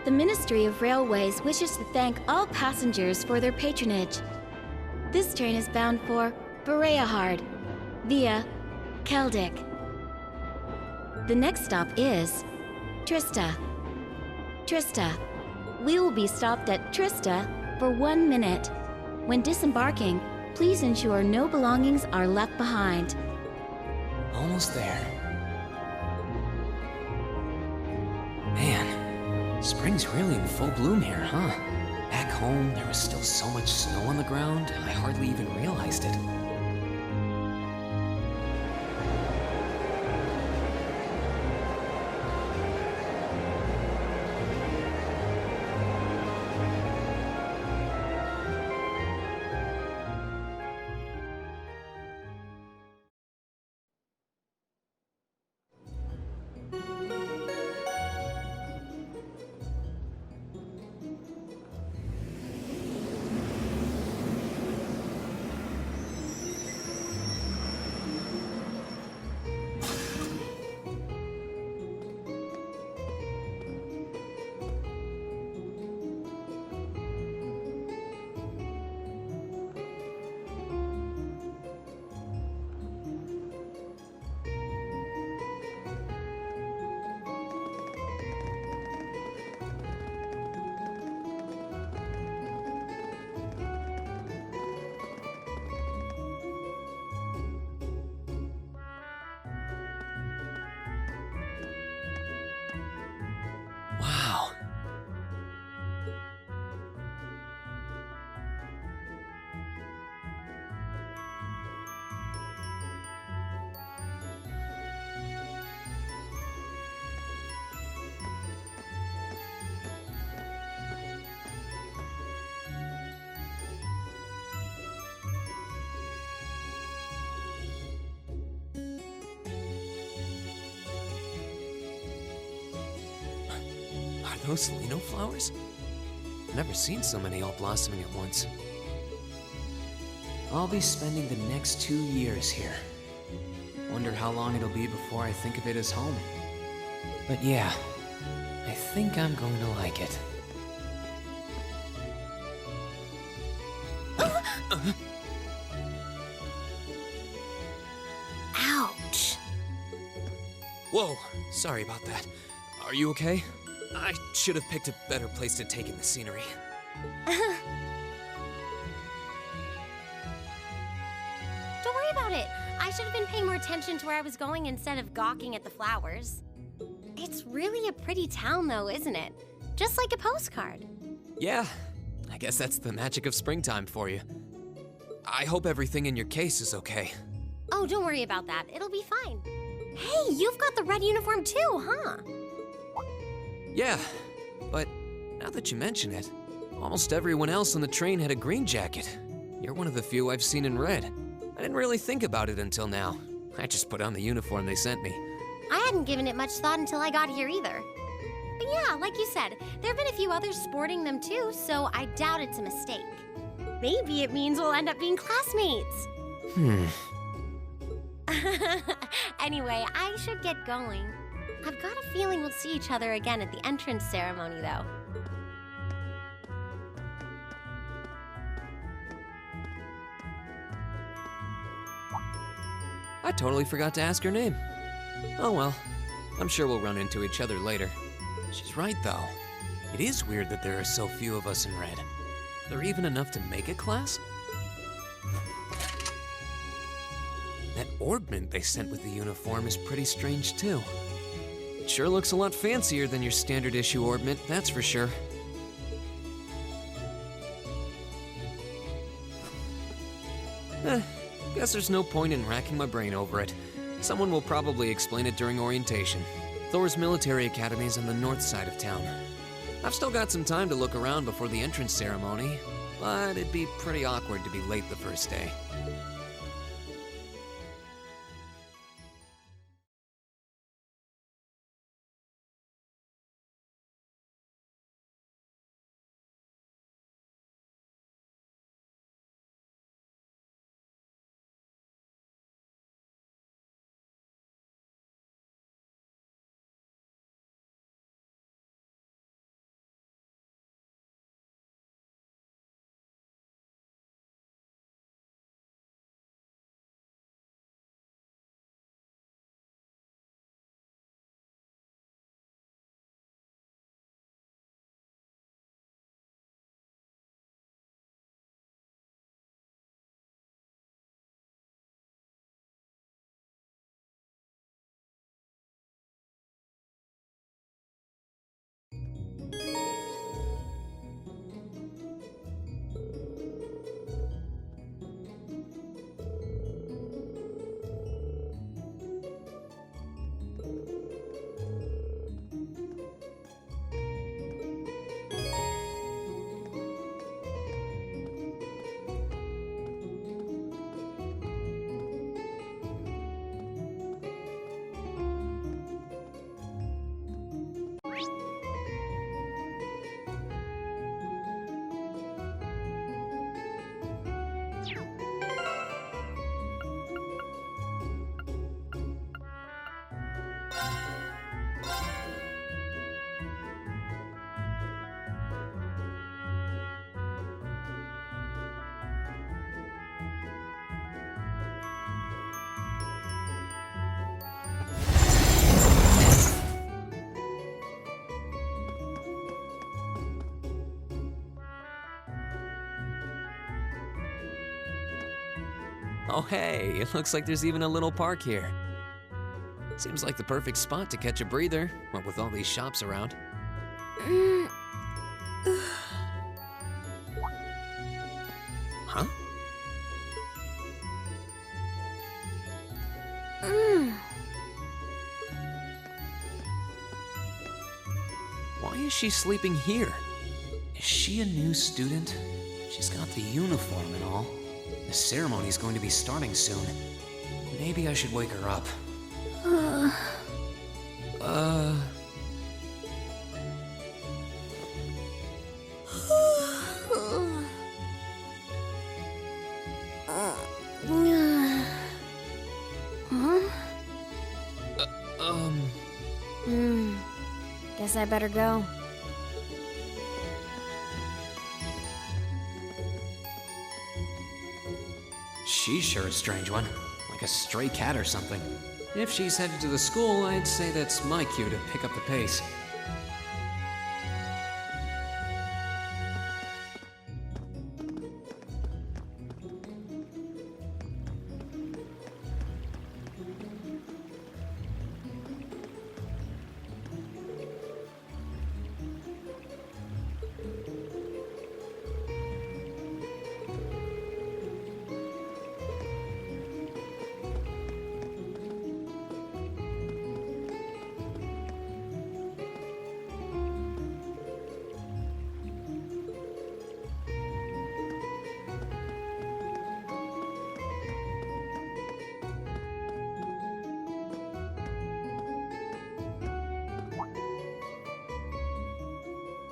The Ministry of Railways wishes to thank all passengers for their patronage. This train is bound for Bereahard via Keldic. The next stop is Trista. Trista. We will be stopped at Trista for 1 minute. When disembarking, please ensure no belongings are left behind. Almost there. Man, spring's really in full bloom here, huh? Back home, there was still so much snow on the ground, I hardly even realized it. Wow. Are those lino flowers? I've never seen so many all blossoming at once. I'll be spending the next 2 years here. Wonder how long it'll be before I think of it as home. But yeah, I think I'm going to like it. Ouch. Whoa, sorry about that. Are you okay? I should have picked a better place to take in the scenery. Don't worry about it. I should have been paying more attention to where I was going instead of gawking at the flowers. It's really a pretty town though, isn't it? Just like a postcard. Yeah, I guess that's the magic of springtime for you. I hope everything in your case is okay. Oh, don't worry about that. It'll be fine. Hey, you've got the red uniform too, huh? Yeah, but now that you mention it, almost everyone else on the train had a green jacket. You're one of the few I've seen in red. I didn't really think about it until now. I just put on the uniform they sent me. I hadn't given it much thought until I got here either. But yeah, like you said, there have been a few others sporting them too, so I doubt it's a mistake. Maybe it means we'll end up being classmates. Anyway, I should get going. I've got a feeling we'll see each other again at the entrance ceremony, though. I totally forgot to ask her name. Oh well, I'm sure we'll run into each other later. She's right, though. It is weird that there are so few of us in red. There even enough to make a class? That orbment they sent with the uniform is pretty strange, too. It sure looks a lot fancier than your standard issue orbment, that's for sure. Guess there's no point in racking my brain over it. Someone will probably explain it during orientation. Thors Military Academy is on the north side of town. I've still got some time to look around before the entrance ceremony, but it'd be pretty awkward to be late the first day. Oh hey, it looks like there's even a little park here. Seems like the perfect spot to catch a breather, what with all these shops around. Huh? Why is she sleeping here? Is she a new student? She's got the uniform and all. The ceremony's going to be starting soon. Maybe I should wake her up. Guess I better go. She's sure a strange one, like a stray cat or something. If she's headed to the school, I'd say that's my cue to pick up the pace.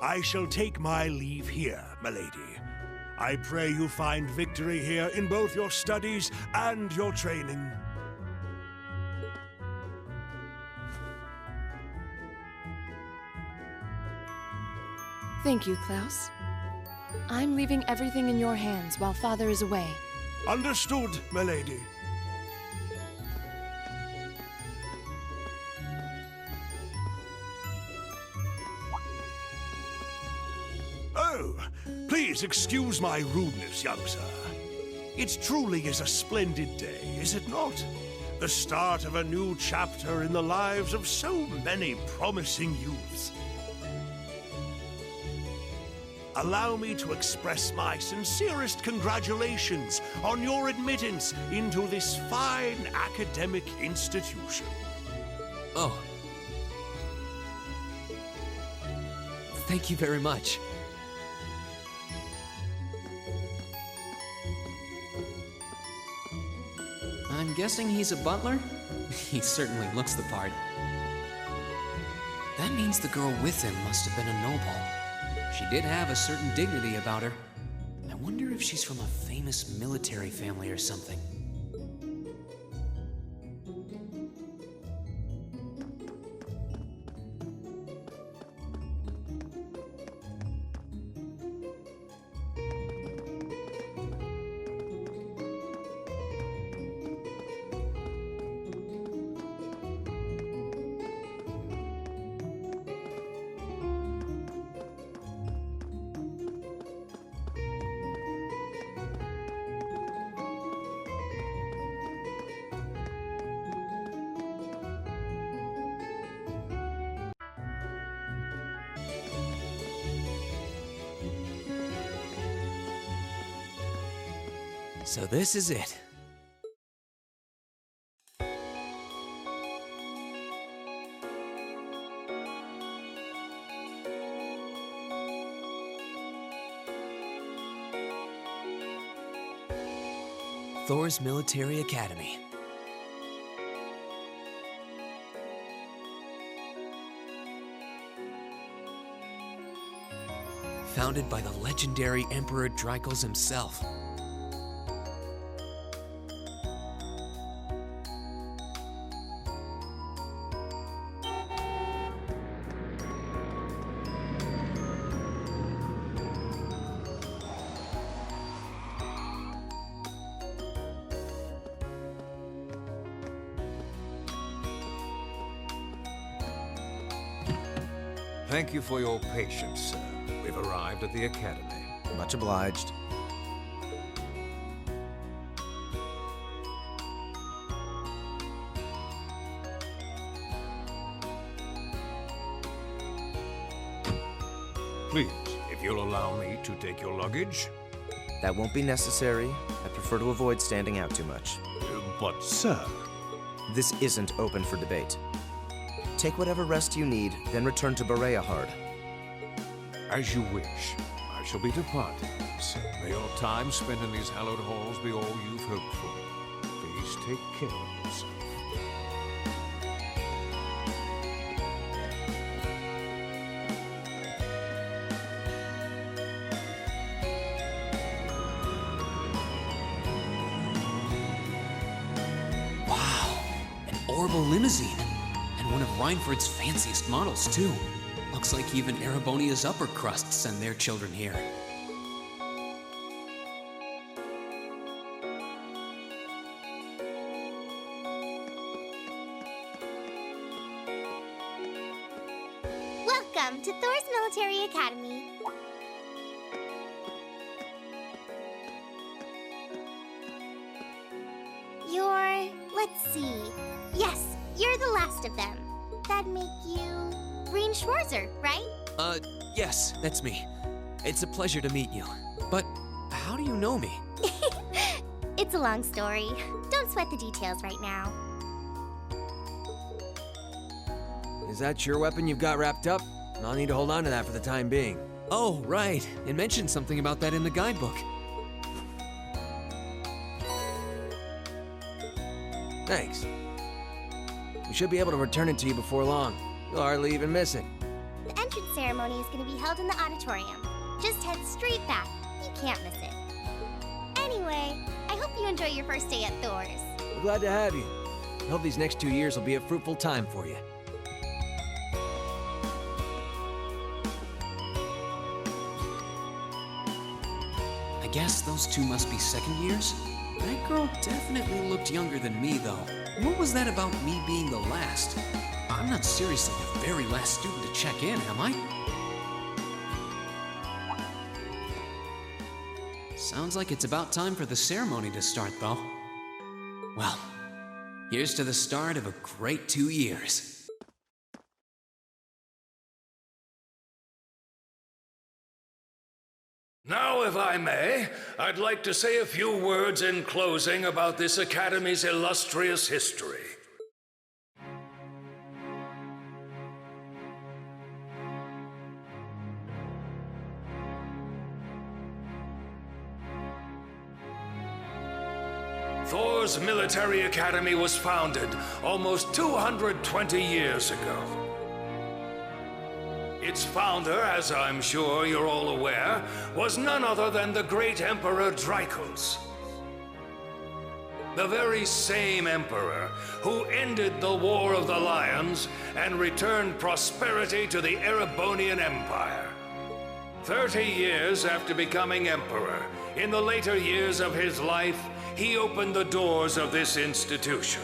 I shall take my leave here, milady. I pray you find victory here in both your studies and your training. Thank you, Klaus. I'm leaving everything in your hands while Father is away. Understood, milady. Oh, please excuse my rudeness, young sir. It truly is a splendid day, is it not? The start of a new chapter in the lives of so many promising youths. Allow me to express my sincerest congratulations on your admittance into this fine academic institution. Oh. Thank you very much. I'm guessing he's a butler? He certainly looks the part. That means the girl with him must have been a noble. She did have a certain dignity about her. I wonder if she's from a famous military family or something. So this is it. Thors Military Academy. Founded by the legendary Emperor Drykos himself. Thank you for your patience, sir. We've arrived at the Academy. Much obliged. Please, if you'll allow me to take your luggage. That won't be necessary. I prefer to avoid standing out too much. But, sir... This isn't open for debate. Take whatever rest you need, then return to Bereahard. As you wish. I shall be departing. So may your time spent in these hallowed halls be all you've hoped for. Please take care of yourself. Orbital limousine, and one of Reinford's fanciest models, too. Looks like even Erebonia's upper crust send their children here. Welcome to Thors Military Academy. Let's see. Yes, you're the last of them. That'd make you... Green Schwarzer, right? Yes, that's me. It's a pleasure to meet you. But how do you know me? It's a long story. Don't sweat the details right now. Is that your weapon you've got wrapped up? I'll need to hold on to that for the time being. Oh, right. It mentioned something about that in the guidebook. Thanks. We should be able to return it to you before long. You'll hardly even miss it. The entrance ceremony is going to be held in the auditorium. Just head straight back. You can't miss it. Anyway, I hope you enjoy your first day at Thors. We're glad to have you. I hope these next 2 years will be a fruitful time for you. I guess those two must be second years? That girl definitely looked younger than me, though. What was that about me being the last? I'm not seriously the very last student to check in, am I? Sounds like it's about time for the ceremony to start, though. Well, here's to the start of a great 2 years. Now, if I may, I'd like to say a few words in closing about this Academy's illustrious history. Thors Military Academy was founded almost 220 years ago. Its founder, as I'm sure you're all aware, was none other than the great Emperor Drykos. The very same emperor who ended the War of the Lions and returned prosperity to the Erebonian Empire. 30 years after becoming emperor, in the later years of his life, he opened the doors of this institution.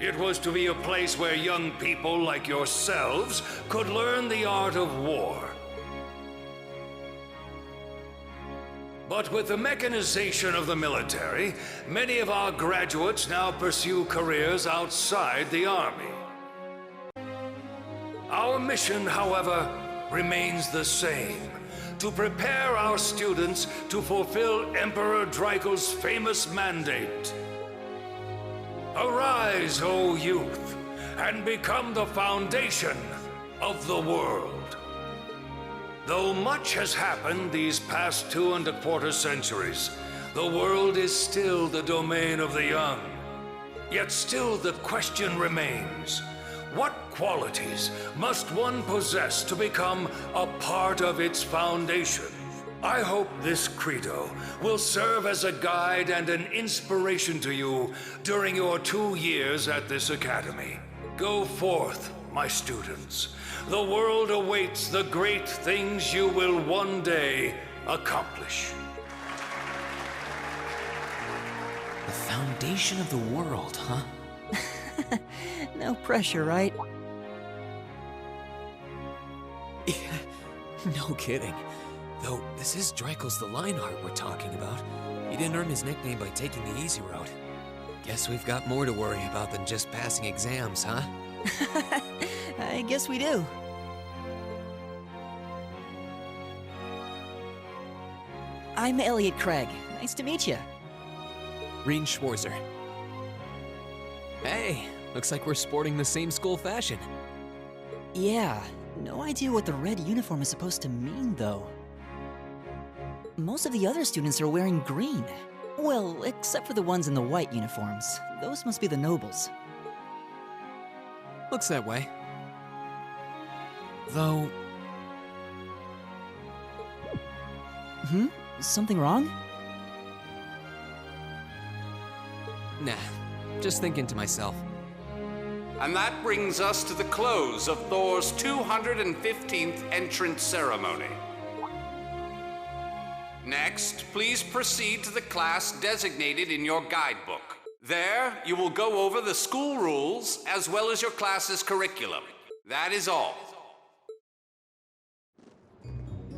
It was to be a place where young people like yourselves could learn the art of war. But with the mechanization of the military, many of our graduates now pursue careers outside the army. Our mission, however, remains the same: to prepare our students to fulfill Emperor Drykos' famous mandate. Arise, O youth, and become the foundation of the world. Though much has happened these past 2¼ centuries, the world is still the domain of the young. Yet still the question remains: what qualities must one possess to become a part of its foundation? I hope this credo will serve as a guide and an inspiration to you during your 2 years at this academy. Go forth, my students. The world awaits the great things you will one day accomplish. The foundation of the world, huh? No pressure, right? No kidding. Though, this is Drykos the Lionheart we're talking about. He didn't earn his nickname by taking the easy route. Guess we've got more to worry about than just passing exams, huh? I guess we do. I'm Elliot Craig. Nice to meet you. Reen Schwarzer. Hey, looks like we're sporting the same school fashion. Yeah, no idea what the red uniform is supposed to mean, though. Most of the other students are wearing green. Well, except for the ones in the white uniforms. Those must be the nobles. Looks that way. Though... Something wrong? Nah, just thinking to myself. And that brings us to the close of Thor's 215th entrance ceremony. Next, please proceed to the class designated in your guidebook. There, you will go over the school rules as well as your class's curriculum. That is all.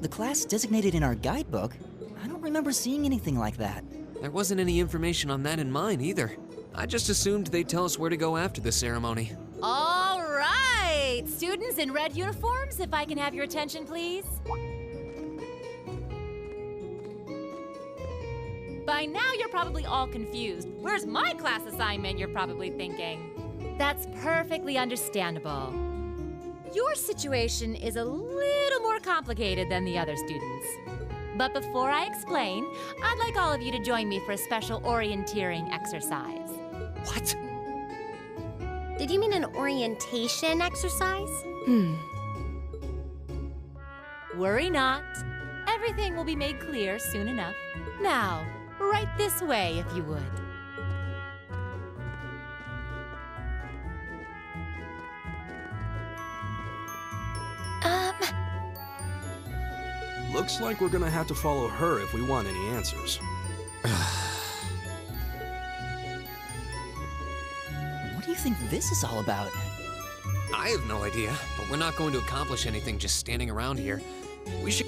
The class designated in our guidebook? I don't remember seeing anything like that. There wasn't any information on that in mine either. I just assumed they'd tell us where to go after the ceremony. All right! Students in red uniforms, if I can have your attention, please. By now, you're probably all confused. Where's my class assignment, you're probably thinking. That's perfectly understandable. Your situation is a little more complicated than the other students. But before I explain, I'd like all of you to join me for a special orienteering exercise. What? Did you mean an orientation exercise? Worry not. Everything will be made clear soon enough. Now, right this way, if you would. Looks like we're gonna have to follow her if we want any answers. What do you think this is all about? I have no idea, but we're not going to accomplish anything just standing around here. We should...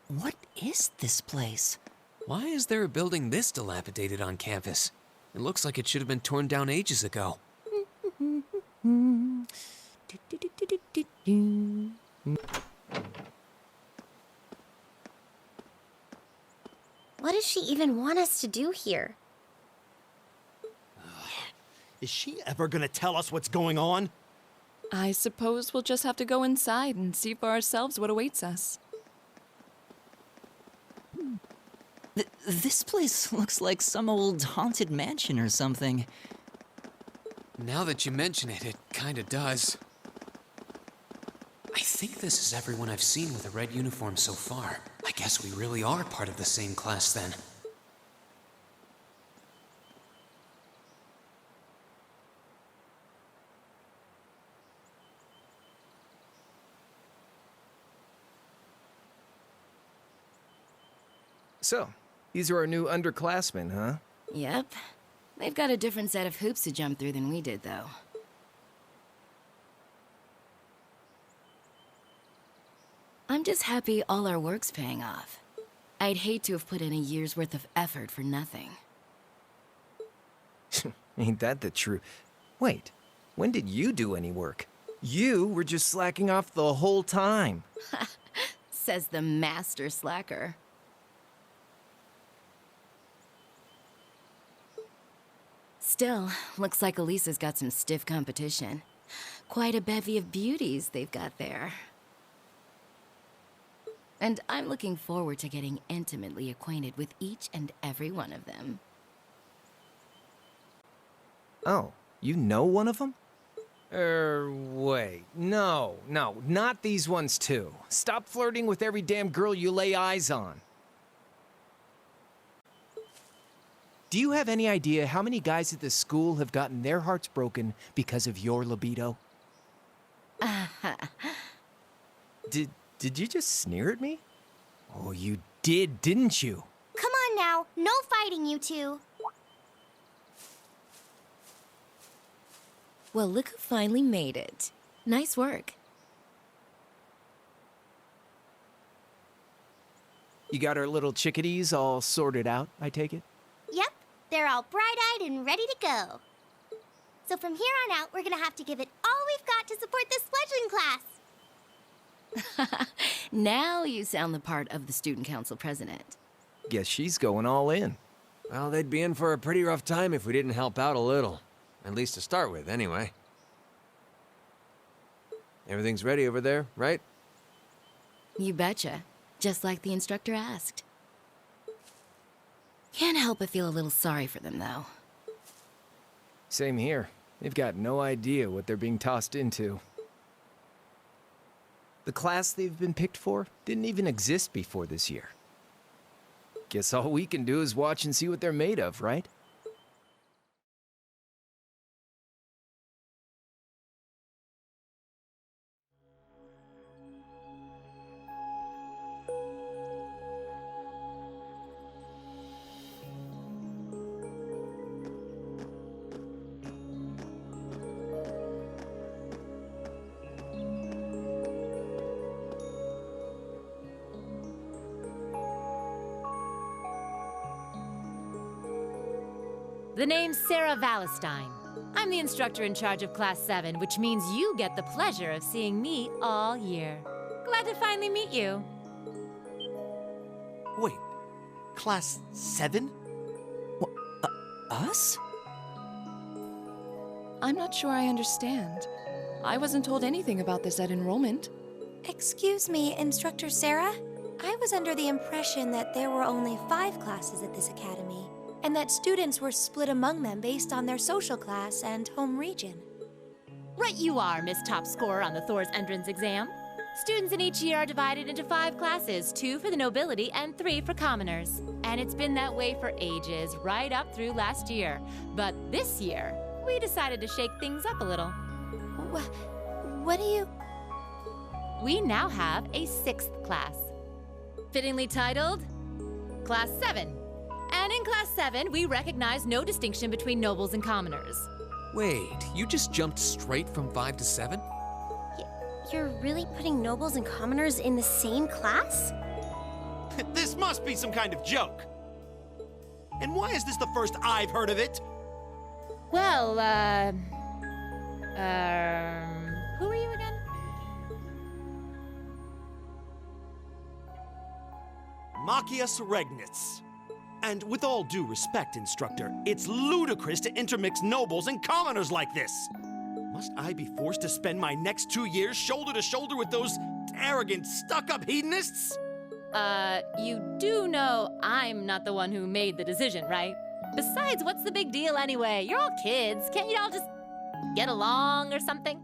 What is this place? Why is there a building this dilapidated on campus? It looks like it should have been torn down ages ago. What does she even want us to do here? Is she ever gonna tell us what's going on? I suppose we'll just have to go inside and see for ourselves what awaits us. This place looks like some old haunted mansion or something. Now that you mention it, it kinda does. I think this is everyone I've seen with a red uniform so far. I guess we really are part of the same class then. So, these are our new underclassmen, huh? Yep. They've got a different set of hoops to jump through than we did, though. I'm just happy all our work's paying off. I'd hate to have put in a year's worth of effort for nothing. Ain't that the truth? Wait, when did you do any work? You were just slacking off the whole time. Says the master slacker. Still, looks like Elisa's got some stiff competition. Quite a bevy of beauties they've got there. And I'm looking forward to getting intimately acquainted with each and every one of them. Oh, you know one of them? Wait. No, not these ones too. Stop flirting with every damn girl you lay eyes on. Do you have any idea how many guys at this school have gotten their hearts broken because of your libido? Did you just sneer at me? Oh, you did, didn't you? Come on now, no fighting, you two. Well, look who finally made it. Nice work. You got our little chickadees all sorted out, I take it? Yep, they're all bright-eyed and ready to go. So from here on out, we're gonna have to give it all we've got to support this fledgling class. Now you sound the part of the student council president. Guess she's going all in. Well, they'd be in for a pretty rough time if we didn't help out a little. At least to start with, anyway. Everything's ready over there, right? You betcha. Just like the instructor asked. Can't help but feel a little sorry for them, though. Same here. They've got no idea what they're being tossed into. The class they've been picked for didn't even exist before this year. Guess all we can do is watch and see what they're made of, right? The name's Sarah Valestine. I'm the instructor in charge of Class 7, which means you get the pleasure of seeing me all year. Glad to finally meet you. Wait, Class 7? Us? I'm not sure I understand. I wasn't told anything about this at enrollment. Excuse me, Instructor Sarah? I was under the impression that there were only 5 classes at this academy, and that students were split among them based on their social class and home region. Right you are, Miss Top Scorer on the Thors entrance exam. Students in each year are divided into 5 classes, 2 for the nobility and 3 for commoners. And it's been that way for ages, right up through last year. But this year, we decided to shake things up a little. What do you... We now have a 6th class. Fittingly titled, Class 7. And in Class 7, we recognize no distinction between nobles and commoners. Wait, you just jumped straight from 5 to 7? You're really putting nobles and commoners in the same class? This must be some kind of joke. And why is this the first I've heard of it? Well, who are you again? Machias Regnitz. And with all due respect, Instructor, it's ludicrous to intermix nobles and commoners like this. Must I be forced to spend my next 2 years shoulder to shoulder with those arrogant, stuck-up hedonists? You do know I'm not the one who made the decision, right? Besides, what's the big deal anyway? You're all kids. Can't you all just get along or something?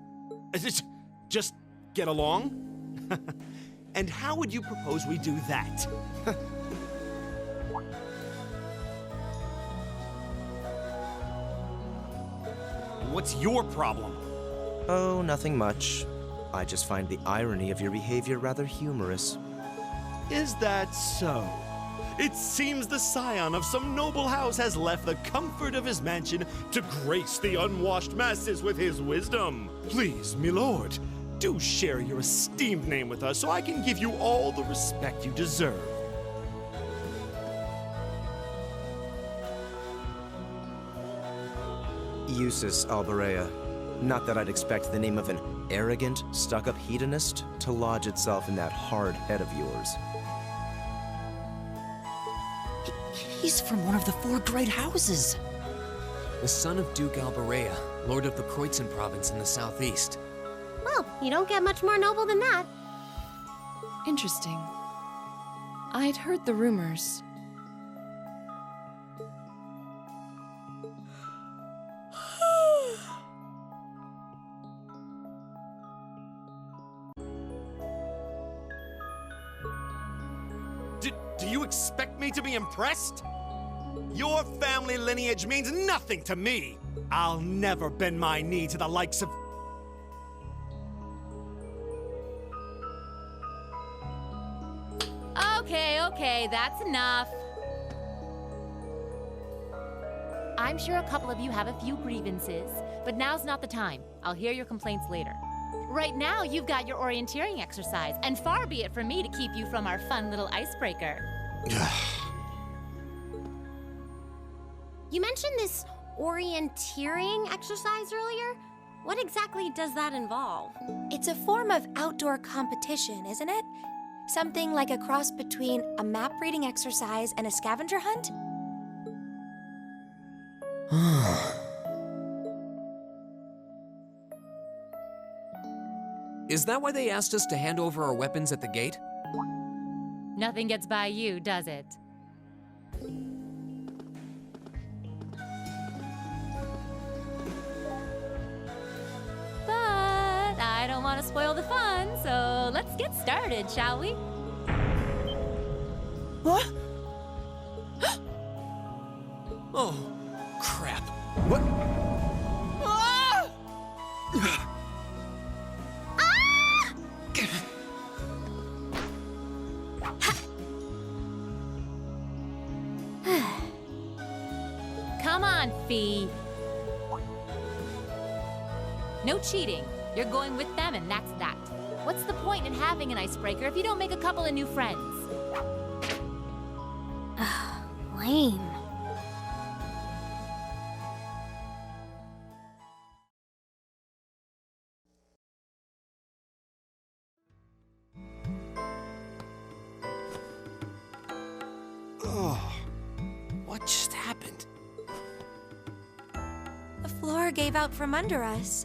Just get along? And how would you propose we do that? What's your problem? Oh, nothing much. I just find the irony of your behavior rather humorous. Is that so? It seems the scion of some noble house has left the comfort of his mansion to grace the unwashed masses with his wisdom. Please, my lord, do share your esteemed name with us so I can give you all the respect you deserve. Eustace Alberea. Not that I'd expect the name of an arrogant, stuck-up hedonist to lodge itself in that hard head of yours. He's from one of the 4 great houses. The son of Duke Alberea, lord of the Kreutzen province in the southeast. Well, you don't get much more noble than that. Interesting. I'd heard the rumors. Do you expect me to be impressed? Your family lineage means nothing to me. I'll never bend my knee to the likes of... Okay, that's enough. I'm sure a couple of you have a few grievances, but now's not the time. I'll hear your complaints later. Right now, you've got your orienteering exercise, and far be it from me to keep you from our fun little icebreaker. You mentioned this orienteering exercise earlier. What exactly does that involve? It's a form of outdoor competition, isn't it? Something like a cross between a map-reading exercise and a scavenger hunt? Is that why they asked us to hand over our weapons at the gate? Nothing gets by you, does it? But I don't want to spoil the fun, so let's get started, shall we? What? Oh, crap. What? Ah! Come on, Fee. No cheating. You're going with them, and that's that. What's the point in having an icebreaker if you don't make a couple of new friends? Lame. Oh, what just happened? The floor gave out from under us.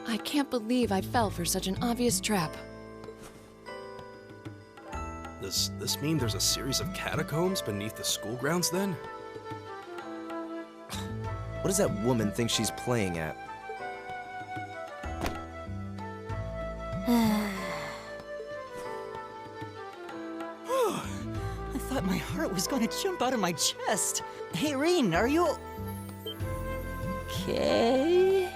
I can't believe I fell for such an obvious trap. Does this mean there's a series of catacombs beneath the school grounds then? What does that woman think she's playing at? I thought my heart was going to jump out of my chest. Hey, Reen, are you... okay?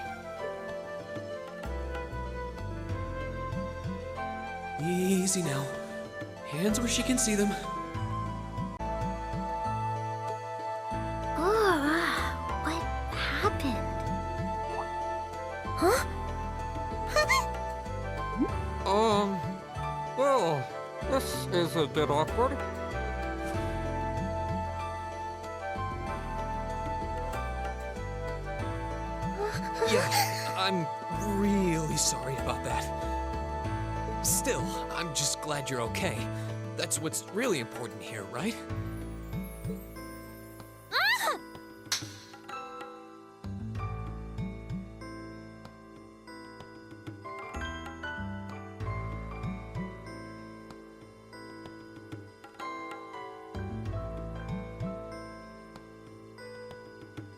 Easy now. Hands where she can see them. What happened? Huh? Well, this is a bit awkward. Yeah, I'm really sorry about that. Still, I'm just glad you're okay. That's what's really important here, right?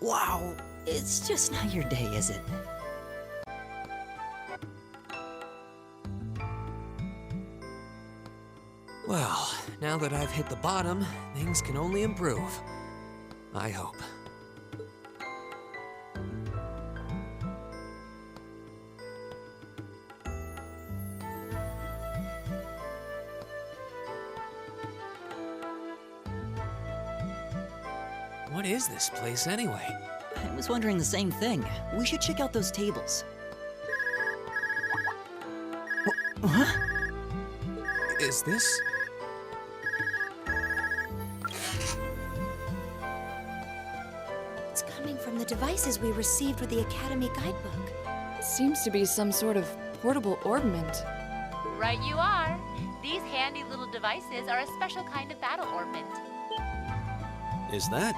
Wow, it's just not your day, is it? Well, now that I've hit the bottom, things can only improve. I hope. What is this place anyway? I was wondering the same thing. We should check out those tables. What? Is this? It's coming from the devices we received with the Academy guidebook. Seems to be some sort of portable orbment. Right you are. These handy little devices are a special kind of battle orbment. Is that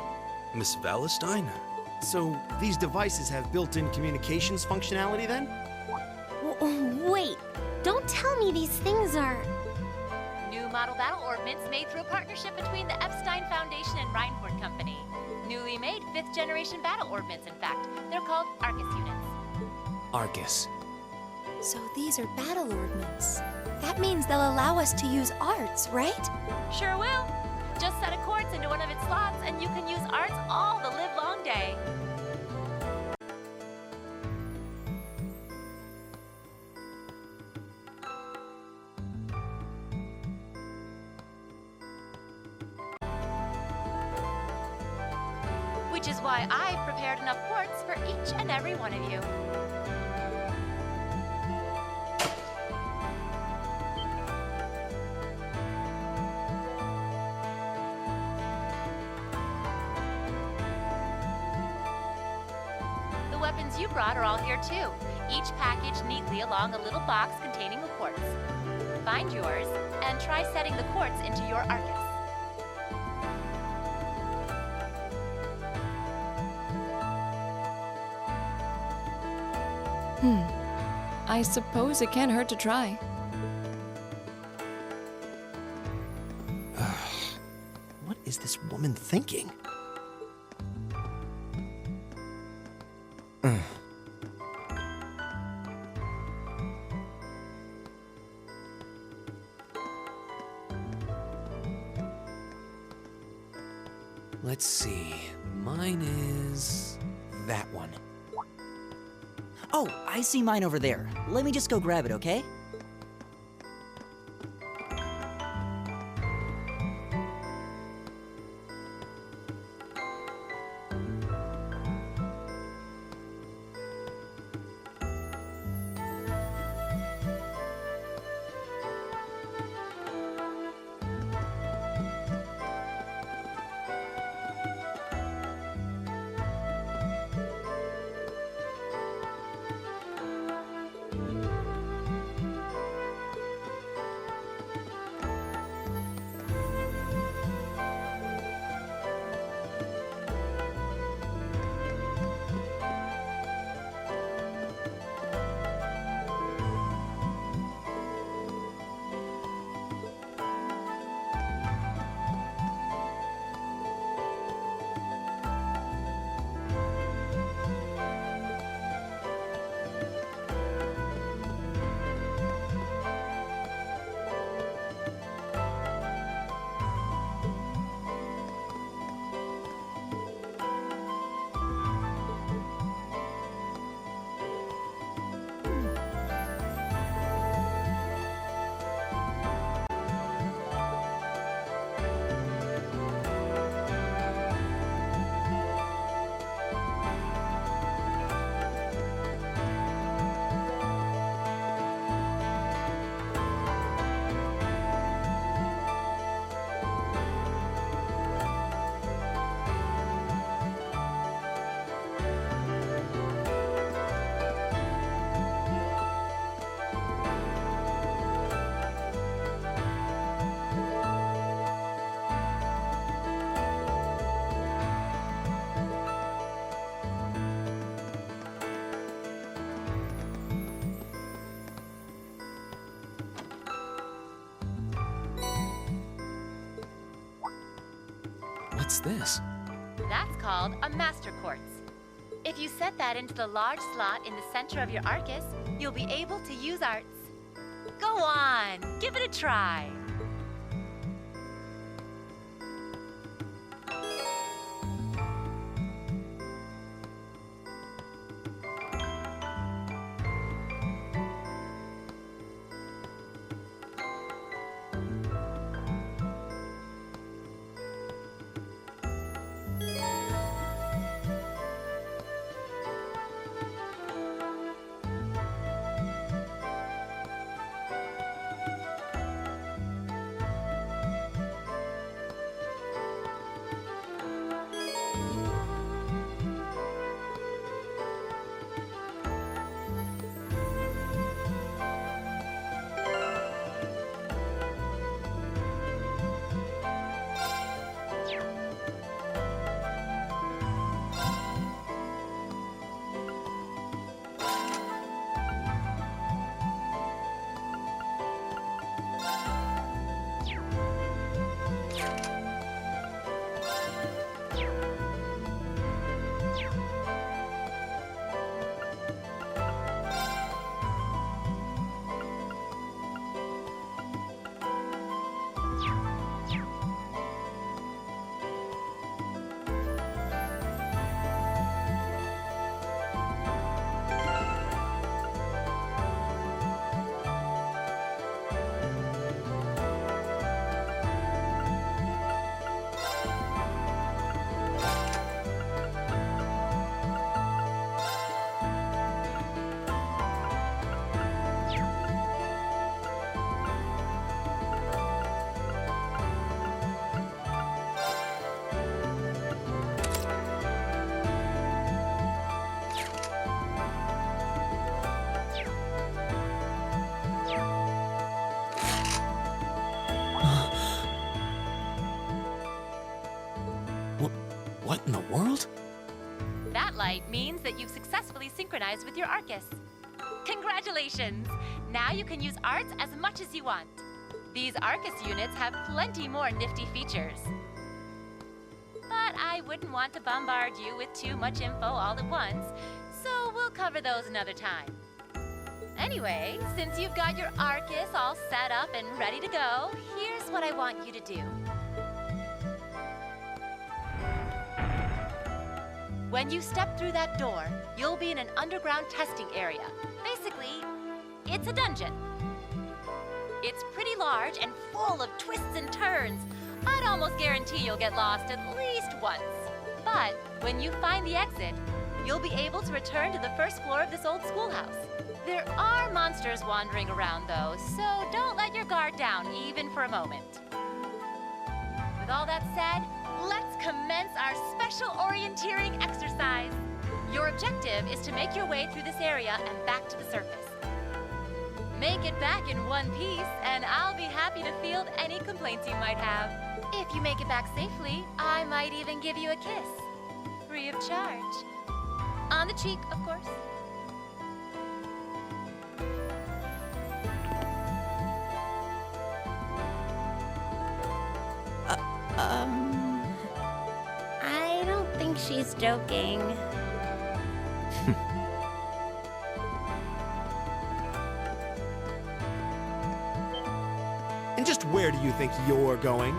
Miss Valestine? So, these devices have built-in communications functionality then? Wait, don't tell me these things are... New model battle orbments made through a partnership between the Epstein Foundation and Reinhardt Company. Newly made 5th generation battle orbments, in fact. They're called Arcus units. Arcus. So these are battle orbments. That means they'll allow us to use arts, right? Sure will. Just set a quartz into one of its slots and you can use arts all the livelong day. Which is why I've prepared enough quartz for each and every one of you. The weapons you brought are all here too, each packaged neatly along a little box containing the quartz. Find yours, and try setting the quartz into your Arcus. I suppose it can't hurt to try. What is this woman thinking? Let's see. Mine is that one. Oh, I see mine over there. Let me just go grab it, okay? What's this? That's called a master quartz. If you set that into the large slot in the center of your Arcus, you'll be able to use arts. Go on, give it a try. What in the world? That light means that you've successfully synchronized with your Arcus. Congratulations! Now you can use arts as much as you want. These Arcus units have plenty more nifty features. But I wouldn't want to bombard you with too much info all at once, so we'll cover those another time. Anyway, since you've got your Arcus all set up and ready to go, here's what I want you to do. When you step through that door, you'll be in an underground testing area. Basically, it's a dungeon. It's pretty large and full of twists and turns. I'd almost guarantee you'll get lost at least once. But when you find the exit, you'll be able to return to the first floor of this old schoolhouse. There are monsters wandering around, though, so don't let your guard down even for a moment. With all that said, let's commence our special orienteering exercise. Your objective is to make your way through this area and back to the surface. Make it back in one piece, and I'll be happy to field any complaints you might have. If you make it back safely, I might even give you a kiss. Free of charge. On the cheek, of course. I don't think she's joking. And just where do you think you're going?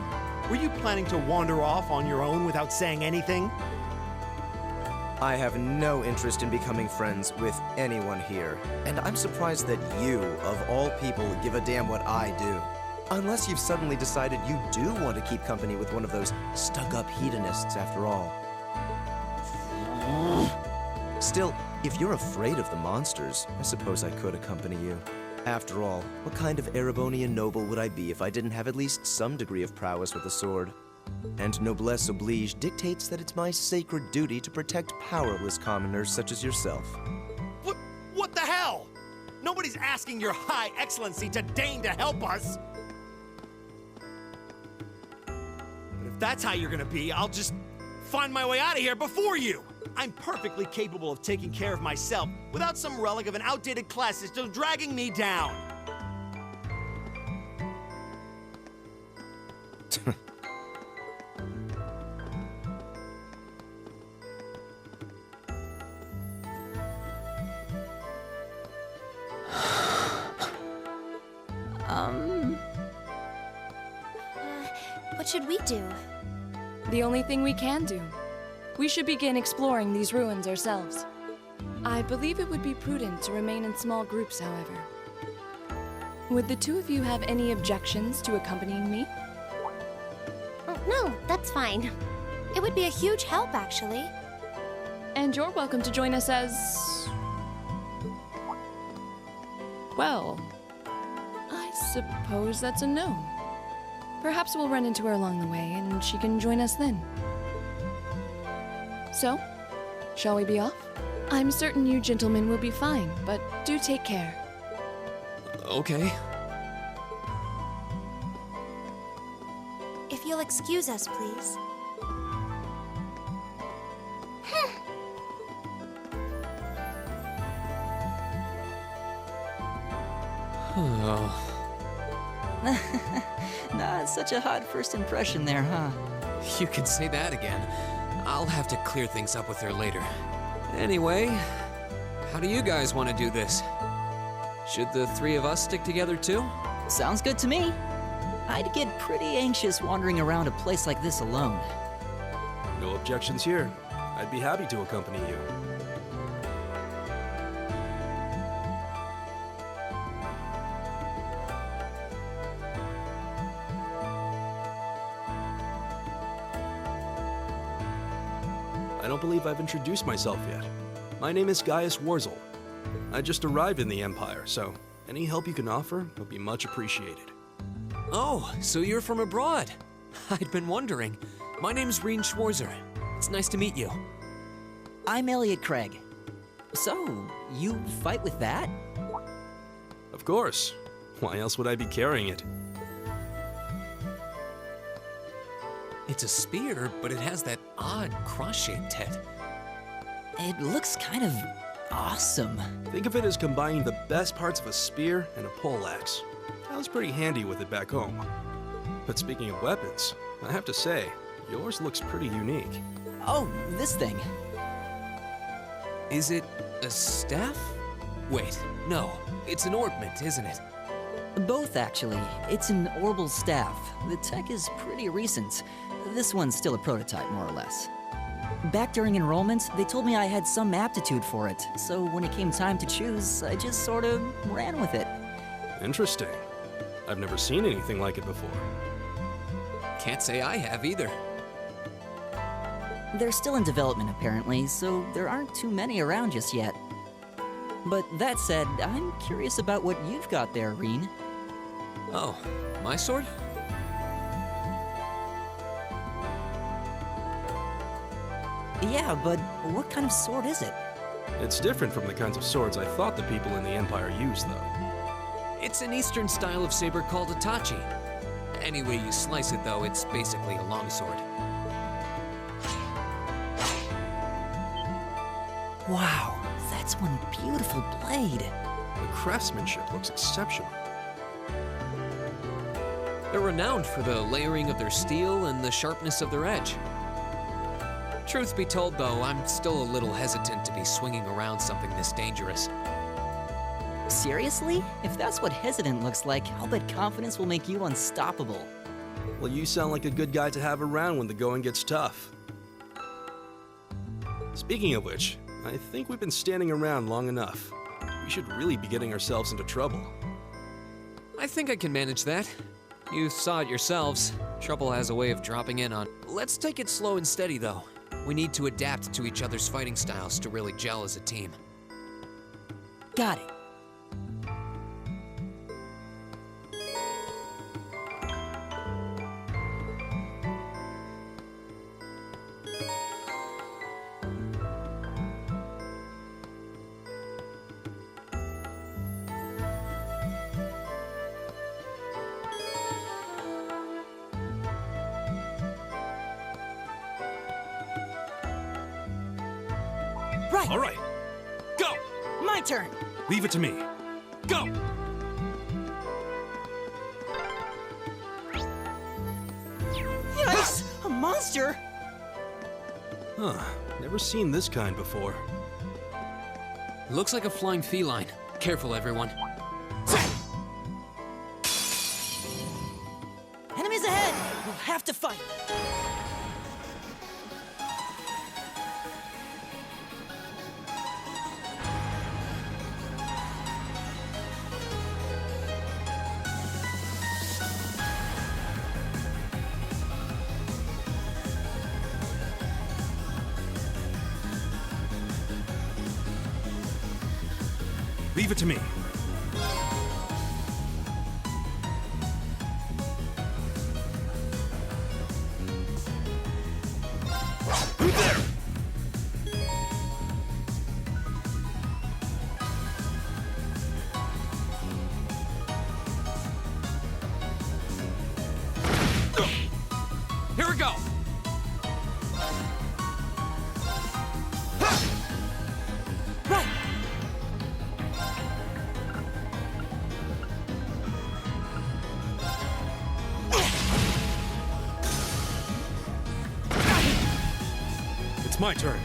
Were you planning to wander off on your own without saying anything? I have no interest in becoming friends with anyone here, and I'm surprised that you, of all people, give a damn what I do. Unless you've suddenly decided you do want to keep company with one of those stuck-up hedonists after all. Still, if you're afraid of the monsters, I suppose I could accompany you. After all, what kind of Erebonian noble would I be if I didn't have at least some degree of prowess with a sword? And noblesse oblige dictates that it's my sacred duty to protect powerless commoners such as yourself. What the hell? Nobody's asking your high excellency to deign to help us! But if that's how you're gonna be, I'll just find my way out of here before you! I'm perfectly capable of taking care of myself without some relic of an outdated class system dragging me down. What should we do? The only thing we can do. We should begin exploring these ruins ourselves. I believe it would be prudent to remain in small groups, however. Would the two of you have any objections to accompanying me? Oh, no, that's fine. It would be a huge help, actually. And you're welcome to join us as... well, I suppose that's a no. Perhaps we'll run into her along the way, and she can join us then. So, shall we be off? I'm certain you gentlemen will be fine, but do take care. Okay. If you'll excuse us, please. Oh. Not such a hot first impression there, huh? You can say that again. I'll have to clear things up with her later. Anyway, how do you guys want to do this? Should the three of us stick together too? Sounds good to me. I'd get pretty anxious wandering around a place like this alone. No objections here. I'd be happy to accompany you. I don't believe I've introduced myself yet. My name is Gaius Warzel. I just arrived in the Empire, so any help you can offer would be much appreciated. Oh, so you're from abroad. I'd been wondering. My name's Reen Schwarzer. It's nice to meet you. I'm Elliot Craig. So, you fight with that? Of course. Why else would I be carrying it? It's a spear, but it has that odd cross-shaped head. It looks kind of awesome. Think of it as combining the best parts of a spear and a poleaxe. I was pretty handy with it back home. But speaking of weapons, I have to say, yours looks pretty unique. Oh, this thing. Is it a staff? Wait, no. It's an ornament, isn't it? Both, actually. It's an orbal staff. The tech is pretty recent. This one's still a prototype, more or less. Back during enrollment, they told me I had some aptitude for it, so when it came time to choose, I just sort of ran with it. Interesting. I've never seen anything like it before. Can't say I have either. They're still in development, apparently, so there aren't too many around just yet. But that said, I'm curious about what you've got there, Reen. Oh, my sword? Yeah, but what kind of sword is it? It's different from the kinds of swords I thought the people in the Empire used, though. It's an Eastern style of saber called a tachi. Any way you slice it, though, it's basically a longsword. Wow, that's one beautiful blade. The craftsmanship looks exceptional. They're renowned for the layering of their steel and the sharpness of their edge. Truth be told, though, I'm still a little hesitant to be swinging around something this dangerous. Seriously? If that's what hesitant looks like, I'll bet confidence will make you unstoppable. Well, you sound like a good guy to have around when the going gets tough. Speaking of which, I think we've been standing around long enough. We should really be getting ourselves into trouble. I think I can manage that. You saw it yourselves. Trouble has a way of dropping in on. Let's take it slow and steady, though. We need to adapt to each other's fighting styles to really gel as a team. Got it. Right. All right. Go! My turn. Leave it to me. Go! Yikes! A monster? Huh. Never seen this kind before. Looks like a flying feline. Careful, everyone. Enemies ahead! We'll have to fight. Leave it to me. There! Here we go! Right! It's my turn.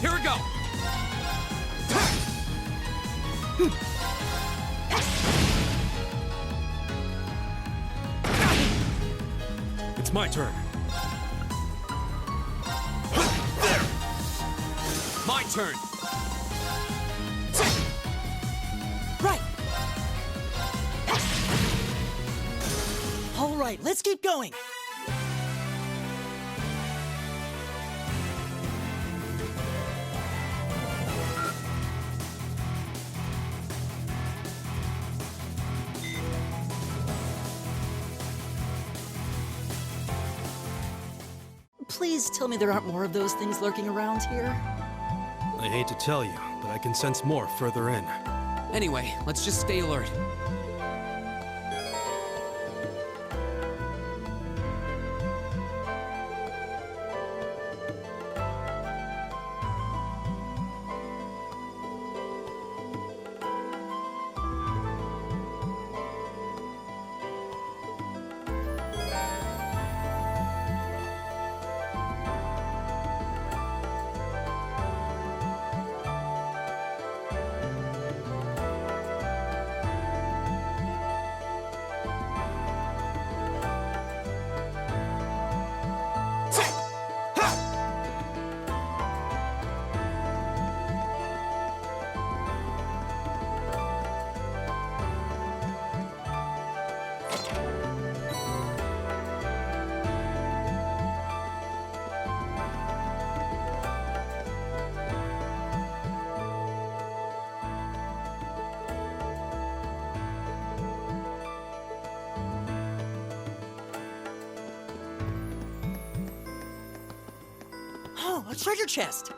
Here we go! It's my turn. My turn! Right! All right, let's keep going. Please tell me there aren't more of those things lurking around here. I hate to tell you, but I can sense more further in. Anyway, let's just stay alert. Oh, a treasure chest!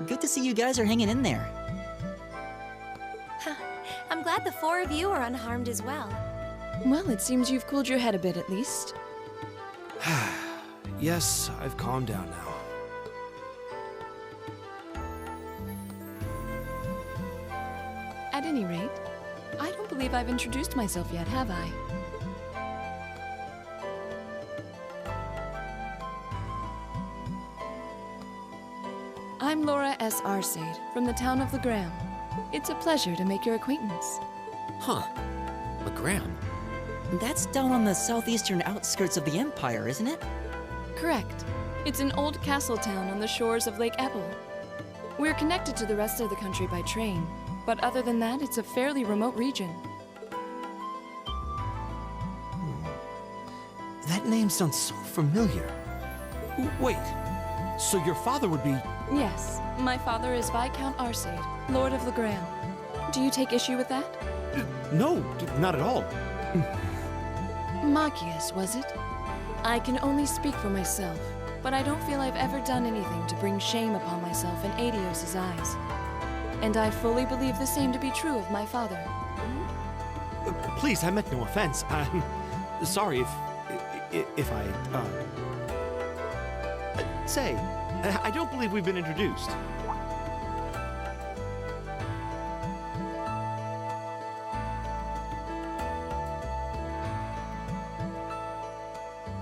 Good to see you guys are hanging in there. I'm glad the four of you are unharmed as well. Well, it seems you've cooled your head a bit at least. Yes, I've calmed down now. At any rate, I don't believe I've introduced myself yet, have I? I'm Laura S. Arcade, from the town of Legram. It's a pleasure to make your acquaintance. Huh. Legram? That's down on the southeastern outskirts of the Empire, isn't it? Correct. It's an old castle town on the shores of Lake Ebble. We're connected to the rest of the country by train, but other than that, it's a fairly remote region. That name sounds so familiar. Wait, so your father would be... Yes, my father is Viscount Arcade, Lord of Legram. Do you take issue with that? No, not at all. Machias, was it? I can only speak for myself, but I don't feel I've ever done anything to bring shame upon myself in Adios's eyes. And I fully believe the same to be true of my father. Please, I meant no offense. I'm sorry if I, Say, I don't believe we've been introduced.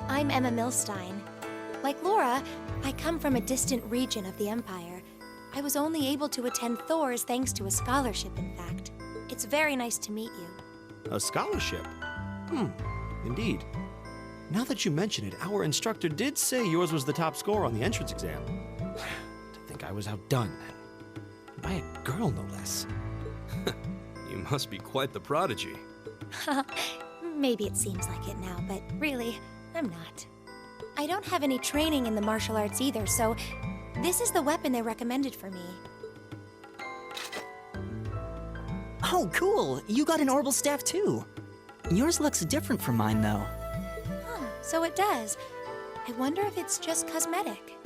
I'm Emma Milstein. Like Laura, I come from a distant region of the Empire. I was only able to attend Thors thanks to a scholarship, in fact. It's very nice to meet you. A scholarship? Indeed. Now that you mention it, our instructor did say yours was the top score on the entrance exam. To think I was outdone. By a girl, no less. You must be quite the prodigy. Maybe it seems like it now, but really, I'm not. I don't have any training in the martial arts either, so this is the weapon they recommended for me. Oh, cool! You got an orbital staff too. Yours looks different from mine, though. Huh, so it does. I wonder if it's just cosmetic.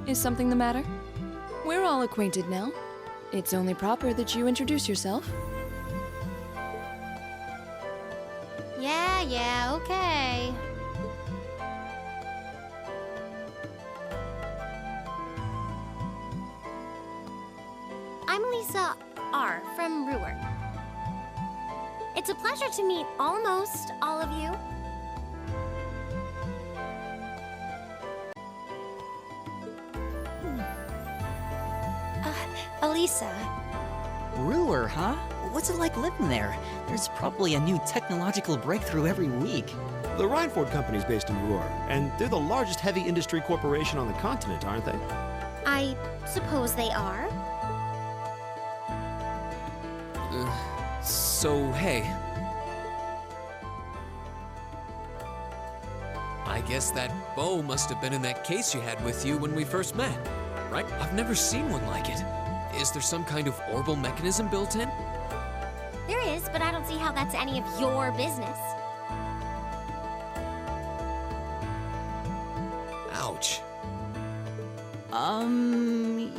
Is something the matter? We're all acquainted now. It's only proper that you introduce yourself. Yeah, okay. I'm Lisa R. from Ruhr. It's a pleasure to meet almost all of you. Alisa. Brewer, huh? What's it like living there? There's probably a new technological breakthrough every week. The Reinford Company's based in Brewer, and they're the largest heavy industry corporation on the continent, aren't they? I suppose they are. So, hey. I guess that bow must have been in that case you had with you when we first met, right? I've never seen one like it. Is there some kind of orbital mechanism built in? There is, but I don't see how that's any of your business. Ouch.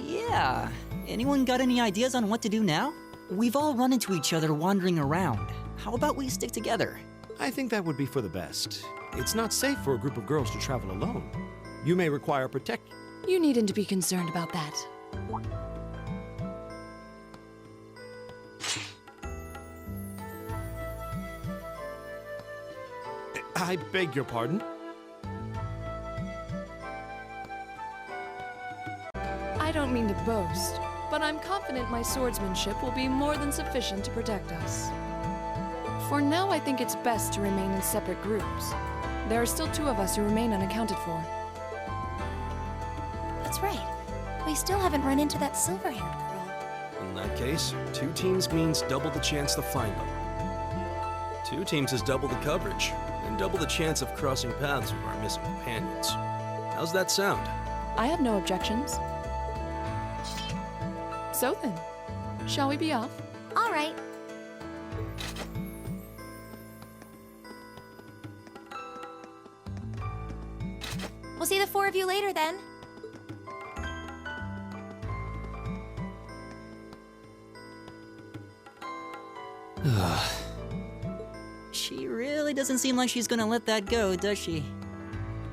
Yeah. Anyone got any ideas on what to do now? We've all run into each other wandering around. How about we stick together? I think that would be for the best. It's not safe for a group of girls to travel alone. You may require protection. You needn't to be concerned about that. I beg your pardon? I don't mean to boast, but I'm confident my swordsmanship will be more than sufficient to protect us. For now, I think it's best to remain in separate groups. There are still 2 of us who remain unaccounted for. That's right. We still haven't run into that silver-haired girl. In that case, 2 teams means double the chance to find them. 2 teams is double the coverage, and double the chance of crossing paths with our missing companions. How's that sound? I have no objections. So then, shall we be off? All right. We'll see the 4 of you later then. She really doesn't seem like she's gonna let that go, does she?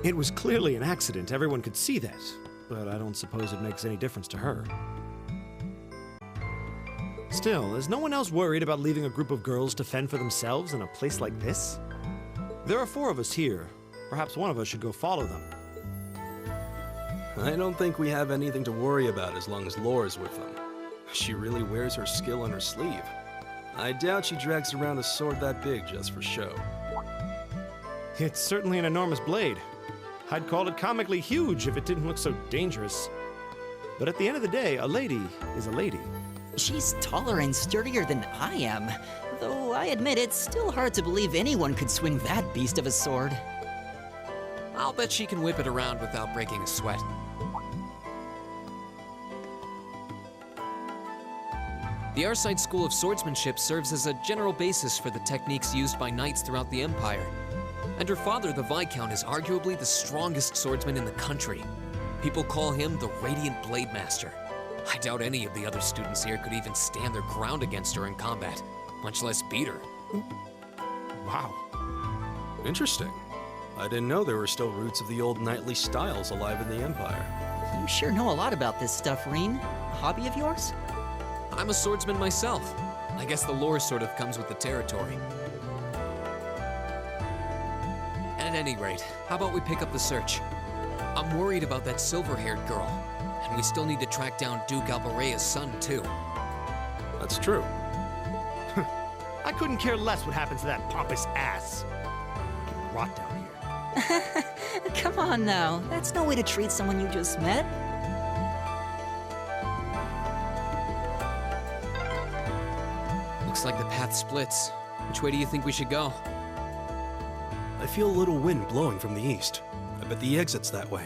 It was clearly an accident. Everyone could see that. But I don't suppose it makes any difference to her. Still, is no one else worried about leaving a group of girls to fend for themselves in a place like this? There are 4 of us here. Perhaps one of us should go follow them. I don't think we have anything to worry about as long as Laura's with them. She really wears her skill on her sleeve. I doubt she drags around a sword that big just for show. It's certainly an enormous blade. I'd call it comically huge if it didn't look so dangerous. But at the end of the day, a lady is a lady. She's taller and sturdier than I am, though I admit it's still hard to believe anyone could swing that beast of a sword. I'll bet she can whip it around without breaking a sweat. The Arside School of Swordsmanship serves as a general basis for the techniques used by knights throughout the Empire. And her father, the Viscount, is arguably the strongest swordsman in the country. People call him the Radiant Blade Master. I doubt any of the other students here could even stand their ground against her in combat, much less beat her. Wow. Interesting. I didn't know there were still roots of the old knightly styles alive in the Empire. You sure know a lot about this stuff, Reen. A hobby of yours? I'm a swordsman myself. I guess the lore sort of comes with the territory. At any rate, how about we pick up the search? I'm worried about that silver-haired girl, and we still need to track down Duke Albarea's son, too. That's true. I couldn't care less what happens to that pompous ass. He can rot down here. Come on now, that's no way to treat someone you just met. Looks like the path splits. Which way do you think we should go? I feel a little wind blowing from the east. I bet the exit's that way.